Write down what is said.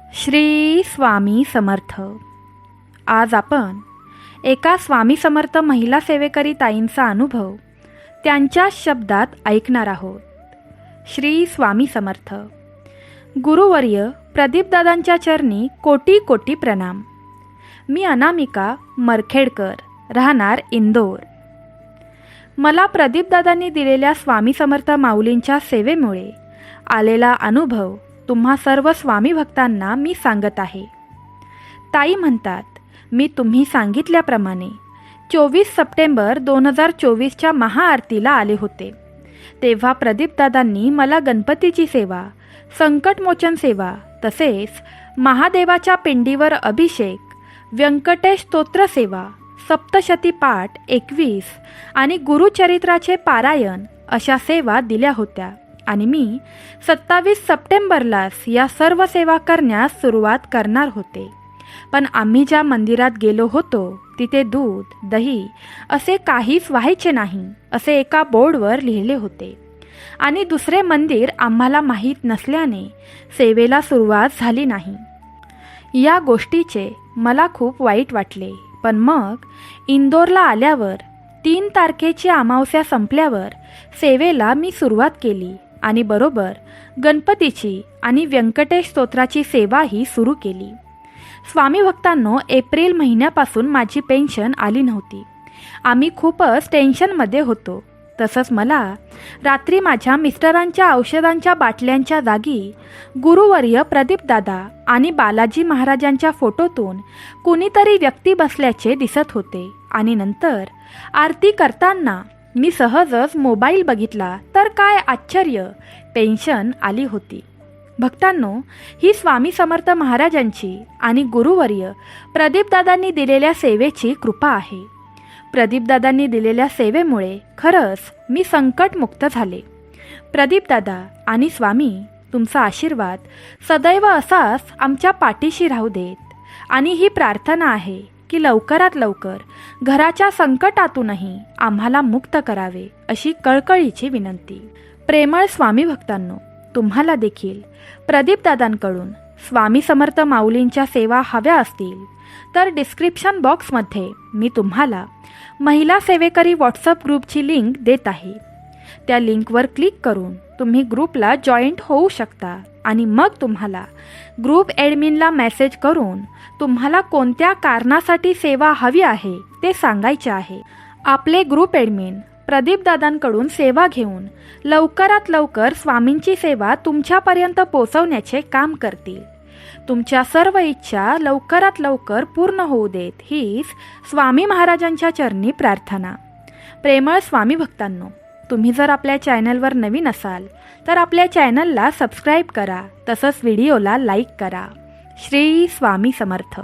श्री स्वामी समर्थ. आज आपण एका स्वामी समर्थ महिला सेवेकरी ताईंचा अनुभव त्यांच्या शब्दात ऐकणार आहोत. श्री स्वामी समर्थ. गुरुवर्य प्रदीपदादांच्या चरणी कोटी कोटी प्रणाम. मी अनामिका मरखेडकर, राहणार इंदोर. मला प्रदीपदादांनी दिलेल्या स्वामी समर्थ माऊलींच्या सेवेमुळे आलेला अनुभव तुम्हा सर्व स्वामी भक्तांना मी सांगत आहे. ताई म्हणतात, मी तुम्ही सांगितल्याप्रमाणे 24 सप्टेंबर 2024च्या महाआरतीला आले होते. तेव्हा प्रदीपदादांनी मला गणपतीची सेवा, संकटमोचन सेवा, तसेच महादेवाच्या पिंडीवर अभिषेक, व्यंकटेश स्तोत्र सेवा, सप्तशती पाठ 21 आणि गुरुचरित्राचे पारायण अशा सेवा दिल्या होत्या आणि मी 27 सप्टेंबरलाच या सर्व सेवा करण्यास सुरुवात करणार होते. पण आम्ही ज्या मंदिरात गेलो होतो तिथे दूध, दही असे काहीच व्हायचे नाही असे एका बोर्डवर लिहिले होते आणि दुसरे मंदिर आम्हाला माहीत नसल्याने सेवेला सुरुवात झाली नाही. या गोष्टीचे मला खूप वाईट वाटले. पण मग इंदोरला आल्यावर 3 तारखेची अमावस्या संपल्यावर सेवेला मी सुरुवात केली आणि बरोबर गणपतीची आणि व्यंकटेश स्तोत्राची सेवाही सुरू केली. स्वामी भक्तांनो, एप्रिल महिन्यापासून माझी पेन्शन आली नव्हती. आम्ही खूपच टेन्शनमध्ये होतो. तसंच मला रात्री माझ्या मिस्टरांच्या औषधांच्या बाटल्यांच्या जागी गुरुवर्य प्रदीपदादा आणि बालाजी महाराजांच्या फोटोतून कुणीतरी व्यक्ती बसल्याचे दिसत होते आणि नंतर आरती करताना मी सहजच मोबाईल बघितला तर काय आश्चर्य, पेन्शन आली होती. भक्तांनो, ही स्वामी समर्थ महाराजांची आणि गुरुवर्य प्रदीपदादांनी दिलेल्या सेवेची कृपा आहे. प्रदीपदादांनी दिलेल्या सेवेमुळे खरंच मी संकटमुक्त झाले. प्रदीपदादा आणि स्वामी तुमचा आशीर्वाद सदैव असाच आमच्या पाठीशी राहू देत आणि ही प्रार्थना आहे की लवकरात लवकर घराच्या संकटातूनही आम्हाला मुक्त करावे अशी कळकळीची विनंती. प्रेमळ स्वामी भक्तांनो, तुम्हाला देखील प्रदीपदादांकडून स्वामी समर्थ माऊलींच्या सेवा हव्या असतील तर डिस्क्रिप्शन बॉक्समध्ये मी तुम्हाला महिला सेवेकरी व्हॉट्सअप ग्रुपची लिंक देत आहे. त्या लिंकवर क्लिक करून तुम्ही ग्रुपला जॉईंट होऊ शकता आणि मग तुम्हाला ग्रुप ॲडमिनला मेसेज करून तुम्हाला कोणत्या कारणासाठी सेवा हवी आहे ते सांगायचे आहे. आपले ग्रुप ॲडमिन प्रदीपदादांकडून सेवा घेऊन लवकरात लवकर स्वामींची सेवा तुमच्यापर्यंत पोहोचवण्याचे काम करतील. तुमच्या सर्व इच्छा लवकरात लवकर पूर्ण होऊ देत हीच स्वामी महाराजांच्या चरणी प्रार्थना. प्रेमळ स्वामी भक्तांनो, तुम्ही जर आपल्या चॅनलवर नवीन असाल तर आपल्या चॅनलला सबस्क्राईब करा, तसंच व्हिडिओला लाईक करा. श्री स्वामी समर्थ.